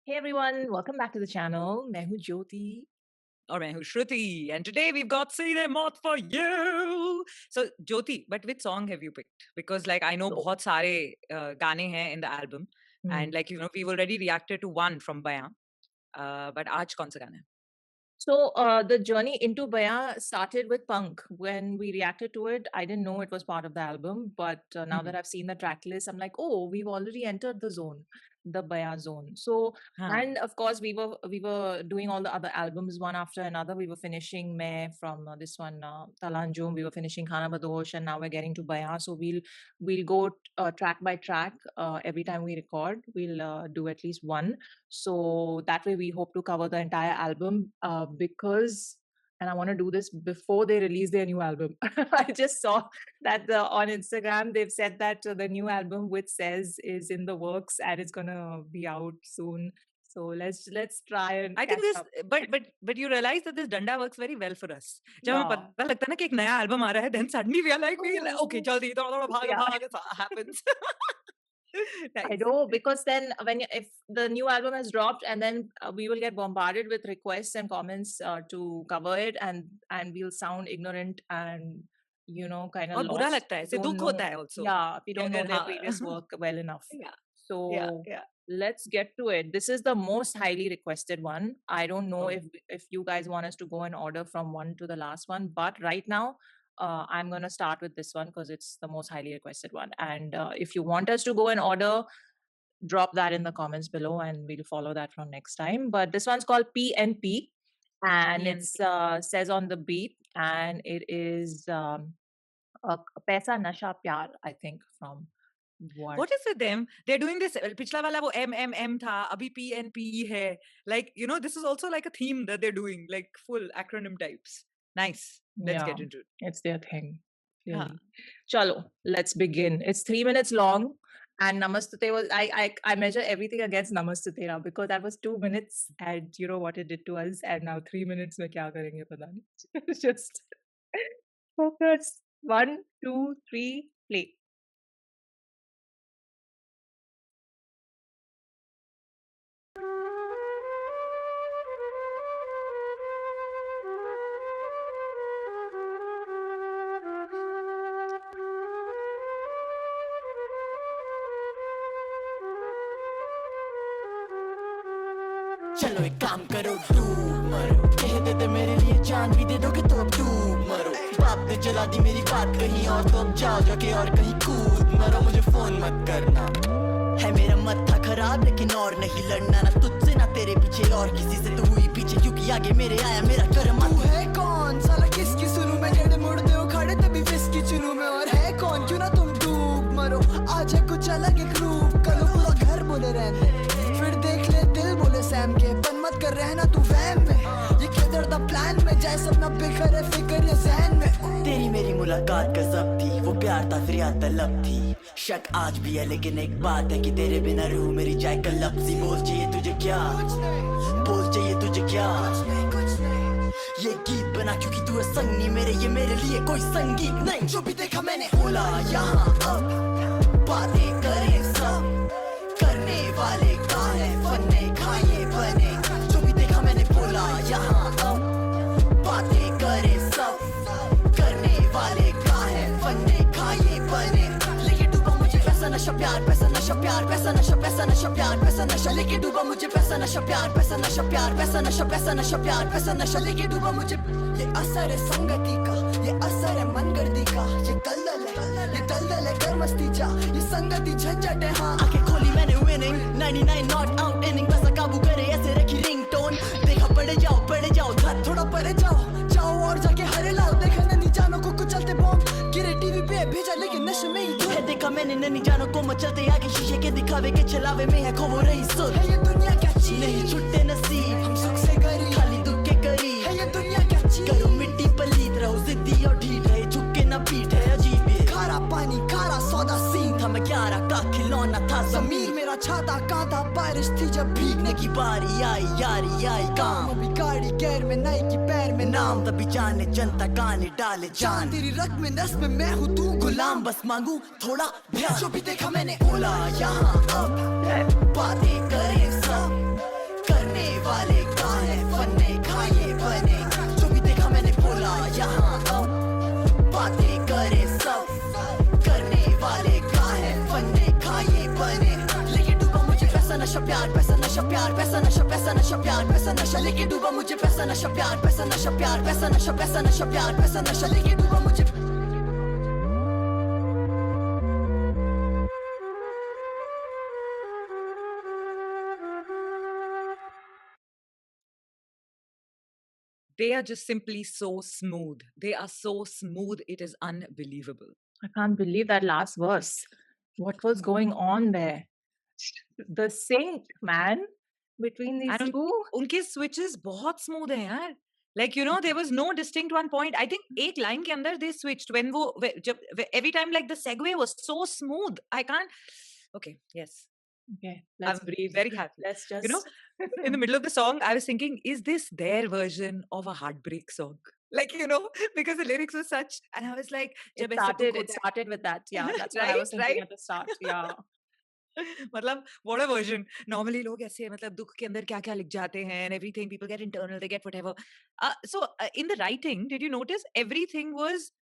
Hey everyone, welcome back to the channel. मैं हूँ ज्योति. और मैं हूँ श्रुति, and today we've got SEEDHE MAUT for you. So Jyoti, but which song have you picked? Because like I know So, बहुत सारे गाने हैं in the album, and like we've already reacted to one from Bayan, but आज कौन सा गाना है? So the journey into Baya started with Punk. When we reacted to it, I didn't know it was part of the album, but now that I've seen the track list, I'm like, oh, we've already entered the zone, the Baya zone. So, हाँ. and of course, we were doing all the other albums one after another. We were finishing Meh from this one, Talanjum. We were finishing Khana Badosh, and now we're getting to Baya. So we'll go track by track every time we record. We'll do at least one. So that way we hope to cover the entire album because, and I want to do this before they release their new album. I just saw that on Instagram, they've said that the new album with Says is in the works and it's going to be out soon. So let's try and I think catch this, up. but you realize that this danda works very well for us. जब हमें Yeah. पता लगता है ना कि एक नया album आ रहा है, then suddenly we are like, okay, जल्दी थोड़ा भाग Yeah. भाग happens. I Nice. know, because then if the new album has dropped and then we will get bombarded with requests and comments to cover it, and we'll sound ignorant and kind of और बुरा lost. लगता है, We ऐसे don't दुख know. होता है also. Yeah, we कि don't know अगर their हाँ. previous work well enough. Yeah, So yeah. let's get to it. This is the most highly requested one. I don't know Oh. if you guys want us to go in order from one to the last one, but right now I'm going to start with this one because it's the most highly requested one. And if you want us to go in order, drop that in the comments below and we'll follow that from next time. But this one's called PNP, and it's says on the beat, and it is a Paisa Nasha Pyar, I think, from What is with them? They're doing this. पिछला वाला वो MMM था, अभी PNP है. Like this is also like a theme that they're doing, like full acronym types. Nice. Let's Yeah, get into it. it's their thing. हाँ. Really. Chalo, let's begin. It's 3 minutes long. And Namastute was I measure everything against Namastute now because that was 2 minutes and you know what it did to us, and now 3 minutes mein kya karenge pata nahi. Just focus. 1, 2, 3, play. चलो एक काम करो डूब मरो कह देते मेरे लिए जान भी दे दोगे तो अब डूब मरो बाप ने चला दी मेरी बात कहीं और तो अब जाओ जाके और कहीं कूद मरो मुझे फोन मत करना है मेरा मत्था खराब लेकिन और नहीं लड़ना ना तुझसे ना तेरे पीछे और किसी से तू हुई पीछे क्योंकि आगे मेरे आया मेरा कर्म तू है कौन साला किसकी सुनूं मैं जेड़े मुड़दे हो खड़े तभी विस्की चुनूं मैं और है कौन क्यों ना तुम डूब मरो आज है कुछ अलग एक रूप कल पूरा घर बोले रहने फिर देख ले दिल बोले सैम के बन मत कर रहना तू वहम में ये किधर द प्लान में जाए सब ना बेखर है फिक्र ये ज़हन में तेरी मेरी मुलाकात गजब थी वो प्यार था फिर याद तलब थी शक आज भी है लेकिन एक बात है कि तेरे बिना रूह मेरी जाए कलपसी बोल चाहिए तुझे क्या बोल चाहिए तुझे क्या ये गीत बना क्योंकि तू है संगी मेरे ये मेरे लिए कोई संगीत नहीं जो भी देखा मैंने बोला यहाँ अब बातें करे सब करने वाले गाने फन्ने खाए बने जो भी देखा मैंने बोला यहाँ अब बातें करे सब करने वाले गाने फन्ने खाए बने लेके डूबा मुझे पैसा नशा प्यार पैसा नशा प्यार पैसा नशा पैसा नशा प्यार पैसा नशा लेके डूबा मुझे पैसा नशा प्यार पैसा नशा प्यार पैसा नशा प्यार पैसा नशा लेके डूबा मुझे ये असर है संगति का ये असर है मनगर्दी का ये दलदल है कर मस्ती जा ये संगति झंझट है हाँ आंखें खोली मैंने विनिंग 99 नॉट आउट इनिंग बस काबू करे ऐसे रखी रिंगटोन देखा पड़े जाओ धर थोड़ा परे जाओ और जाके हरे लाओ देखा नहीं जानो को कुछ चलते बॉम्ब गिरे टीवी पे भेजा लेकिन नशे में ही है देखा मैंने नहीं जानो को मचलते आगे शीशे के दिखावे के चलावे में है खो वो रही सुध है ये दुनिया क्या चीज नहीं छुट्टे नसीब हम सुख से गरीब खाली दुख के करीब है ये दुनिया क्या चीज करो मिट्टी पलीत रहो जिद्दी और ढीठ रहे झुक के ना पीठ है अजीब ये खारा पानी खारा सौदा सीन था मैं 11 का खिलौना था जमीर मेरा छाता कांधा बारिश थी जब भीगने की बारी आई यारी आई काम अभी गाड़ी गैर में नाई की पैर में नाम तभी जाने जनता गाने डाले जान तेरी रग में नस में मैं हूँ तू गुलाम बस मांगू थोड़ा ध्यान जो भी देखा मैंने बोला यहाँ अब बातें करे सब प्यार पैसा नशा प्यार पैसा नशा पैसा नशा प्यार पैसा नशा लेके डूबा मुझे पैसा नशा प्यार पैसा नशा प्यार पैसा नशा प्यार पैसा नशा लेके डूबा मुझे They are just simply so smooth. They are so smooth. It is unbelievable. I can't believe that last verse. What was going on there? The sync, man, between these And two. उनके switches बहुत smooth हैं यार. Like, you know, there was no distinct one point. I think एक line के अंदर they switched when वो every time like the segue was so smooth. I can't. Okay, yes. Okay, let's I'm breathe. very happy. Let's just, You know, in the middle of the song, I was thinking, is this their version of a heartbreak song? Like, you know, because the lyrics were such, and I was like, it started with that. Yeah, that's what I was thinking at the start. Yeah. मतलब what a version. Normally लोग ऐसे मतलब दुख के अंदर क्या क्या लिख जाते हैं and everything, people get internal, they get whatever. So in the writing, did you notice everything was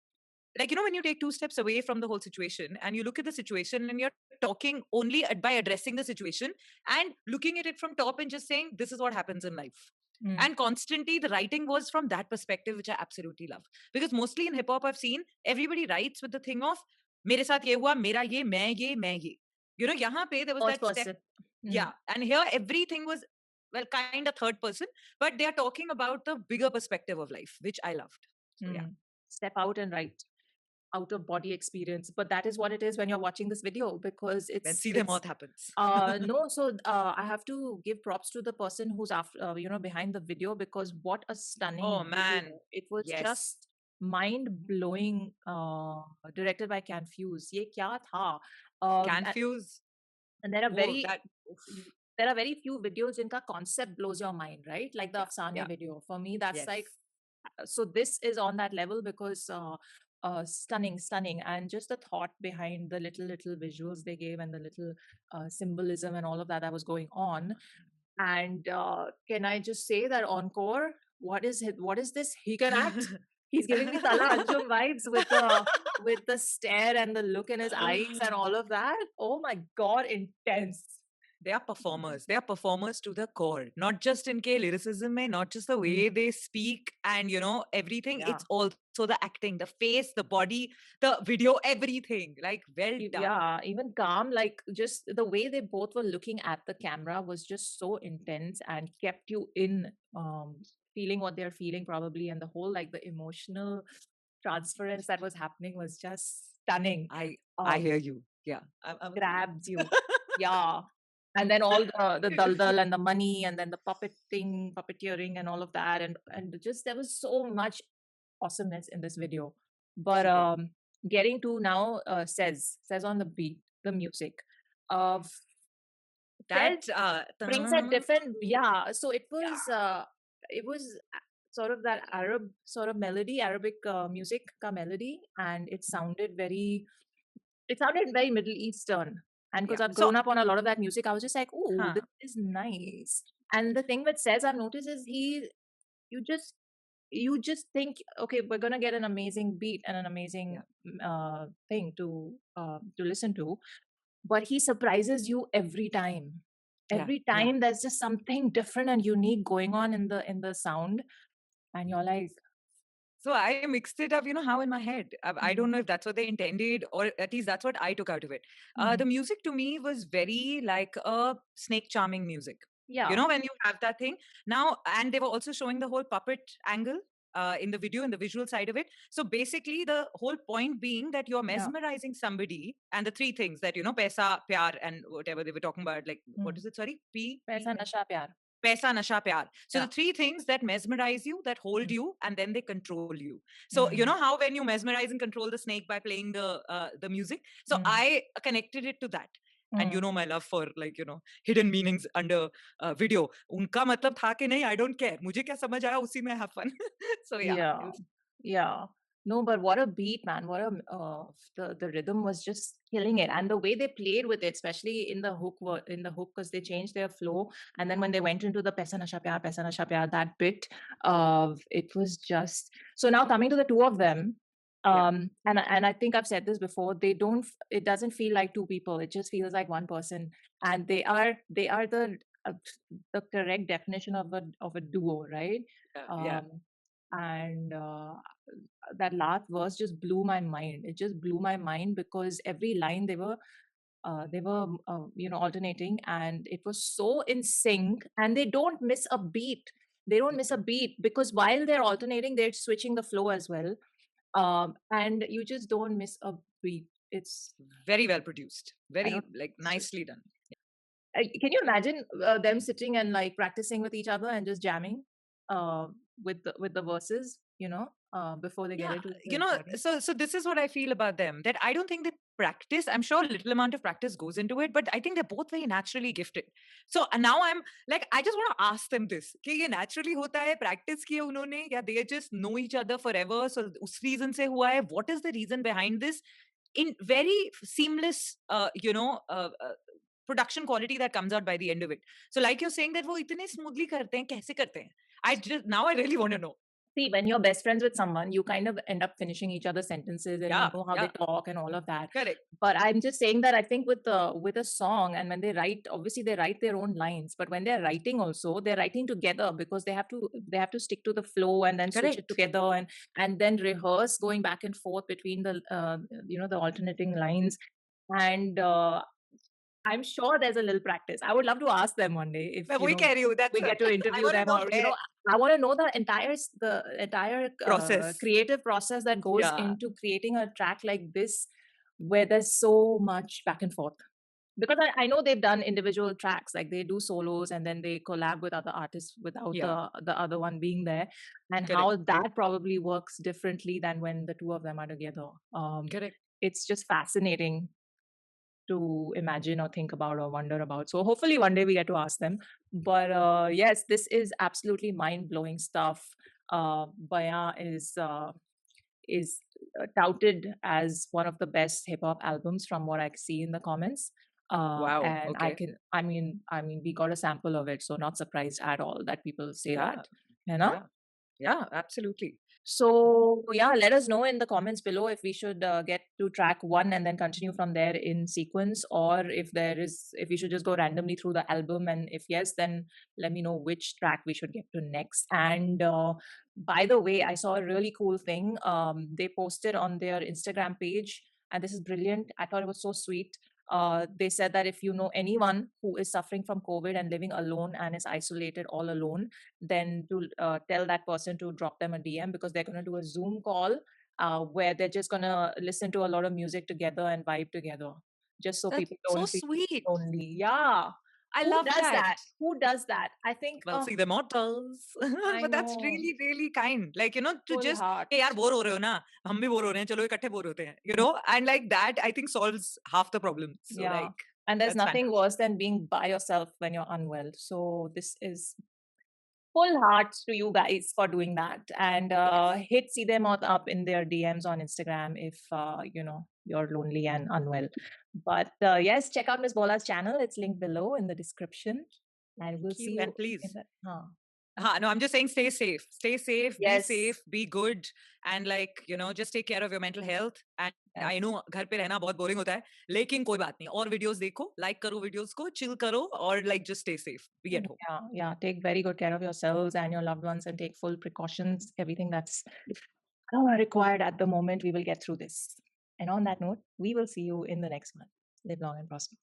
like, you know, when you take 2 steps away from the whole situation and you look at the situation and you're talking only by addressing the situation and looking at it from top and just saying, this is what happens in life. And constantly the writing was from that perspective, which I absolutely love. Because mostly in hip hop, I've seen everybody writes with the thing of, mere saath ye hua, mera ye, main ye. You know, yahan pe there was First that person. step. Yeah. And here everything was, well, kind of third person, but they are talking about the bigger perspective of life, which I loved. So, yeah. Step out and write. Out of body experience, but that is what it is when you're watching this video, because it's when SEEDHE MAUT happens. No, so I have to give props to the person who's after you know, behind the video, because what a stunning man, video. It was just mind blowing. Directed by Confuse. Ye kya tha? Confuse. And there are very few videos in ka concept blows your mind, right? Like the Afsane video. For me, that's like, so this is on that level, because stunning, and just the thought behind the little visuals they gave and the little symbolism and all of that was going on. And can I just say that encore, what is this? He can act. He's giving me Tala Anjum vibes with the stare and the look in his eyes and all of that. Oh my God, intense. They are performers. They are performers to the core. Not just in lyricism, not just the way they speak and, you know, everything. Yeah. It's also the acting, the face, the body, the video, everything. Like, well done. Yeah, even calm. Like, just the way they both were looking at the camera was just so intense and kept you in feeling what they're feeling probably. And the whole, like, the emotional transference that was happening was just stunning. I hear you. Yeah. Grabs you. Yeah. And then all the dal and the money and then the puppeteering and all of that. And just, there was so much awesomeness in this video. But getting to now says on the beat, the music of that brings a different, so it was sort of that Arab sort of melody, Arabic music ka melody, and it sounded very Middle Eastern. And because I've grown up on a lot of that music, I was just like, oh, this is nice. And the thing with Says I've noticed is you just think, okay, we're gonna get an amazing beat and an amazing thing to listen to, but he surprises you every time. Every time there's just something different and unique going on in the sound, and you're like. So I mixed it up, you know, how in my head. I don't know if that's what they intended, or at least that's what I took out of it. The music to me was very like a snake charming music. Yeah. You know, when you have that thing. Now, and they were also showing the whole puppet angle in the video, in the visual side of it. So basically, the whole point being that you're mesmerizing somebody, and the 3 things that, you know, paisa, pyar, and whatever they were talking about, like, what is it? Sorry? Paisa, nasha, pyar. Paisa, nasha, pyar. So the 3 things that mesmerize you, that hold you, and then they control you. So you know how when you mesmerize and control the snake by playing the music. So I connected it to that. And you know my love for, like, you know, hidden meanings under video. Unka matlab tha ke nahi, I don't care. Mujhe kya samajh aaya, usi mein have fun. So yeah. No, but what a beat, man. What the rhythm was just killing it. And the way they played with it, especially in the hook, because they changed their flow. And then when they went into the Paisa Nasha Pyar, that bit, it was just... So now coming to the 2 of them, and I think I've said this before, it doesn't feel like 2 people. It just feels like one person. And they are the the correct definition of a duo, right? Yeah. And that last verse just blew my mind. It just blew my mind because every line they were alternating, and it was so in sync, and they don't miss a beat. They don't miss a beat because while they're alternating, they're switching the flow as well. And you just don't miss a beat. It's very well produced, very don't- like nicely done. can you imagine them sitting and like practicing with each other and just jamming with the verses, before they get Yeah, into the you know, recording? so this is what I feel about them, that I don't think they practice. I'm sure a little amount of practice goes into it, but I think they're both very naturally gifted. So now I'm like, I just want to ask them this, कि ये naturally होता है, practice किए उन्होंने, या they just know each other forever, so उस reason से हुआ है? What is the reason behind this in very seamless production quality that comes out by the end of it? So like you're saying that वो इतने smoothly करते हैं, कैसे करते हैं? I really want to know. See, when you're best friends with someone, you kind of end up finishing each other's sentences, and you know how they talk and all of that. Correct. But I'm just saying that I think with a song, and when they write, obviously they write their own lines. But when they're writing, also they're writing together because they have to stick to the flow and then switch it together and then rehearse going back and forth between the the alternating lines. And I'm sure there's a little practice. I would love to ask them one day if we get to interview them, or I want to know the entire process, creative process that goes into creating a track like this, where there's so much back and forth. Because I know they've done individual tracks, like they do solos and then they collab with other artists without the other one being there, and how that probably works differently than when the two of them are together. It's just fascinating to imagine or think about or wonder about. So hopefully one day we get to ask them. But yes, this is absolutely mind-blowing stuff. Baya is touted as one of the best hip hop albums from what I see in the comments. Wow. And I mean, we got a sample of it, so not surprised at all that people say that. You know? Yeah, absolutely. So yeah, let us know in the comments below if we should get to track 1 and then continue from there in sequence, or if we should just go randomly through the album, and if yes, then let me know which track we should get to next. And by the way, I saw a really cool thing. They posted on their Instagram page, and this is brilliant. I thought it was so sweet. They said that if you know anyone who is suffering from COVID and living alone and is isolated all alone, then to tell that person to drop them a DM, because they're going to do a Zoom call where they're just going to listen to a lot of music together and vibe together, just so people don't feel lonely. Yeah. I love that. Who does that? I think. Well, SEEDHE MAUT does. But that's really, really kind. Like, to just, hey, yaar, bore ho rahe ho na? Hum bhi bore ho rahe hain. Chalo, ikatthe bore hote hain. And like that, I think solves half the problem. So like, and there's nothing worse than being by yourself when you're unwell. So this is full hearts to you guys for doing that. And hit SEEDHE MAUT up in their DMs on Instagram if, you're lonely and unwell. But yes, check out Miss Bola's channel. It's linked below in the description. And we'll see you. And please. No, I'm just saying stay safe. Stay safe, be safe, be good. And like, just take care of your mental health. And I know घर पे रहना बहुत boring होता है, लेकिन कोई बात नहीं. और videos देखो, like करो videos को, chill करो, or like just stay safe. Be at home. Yeah. Take very good care of yourselves and your loved ones, and take full precautions. Everything that's required at the moment. We will get through this. And on that note, we will see you in the next one. Live long and prosper.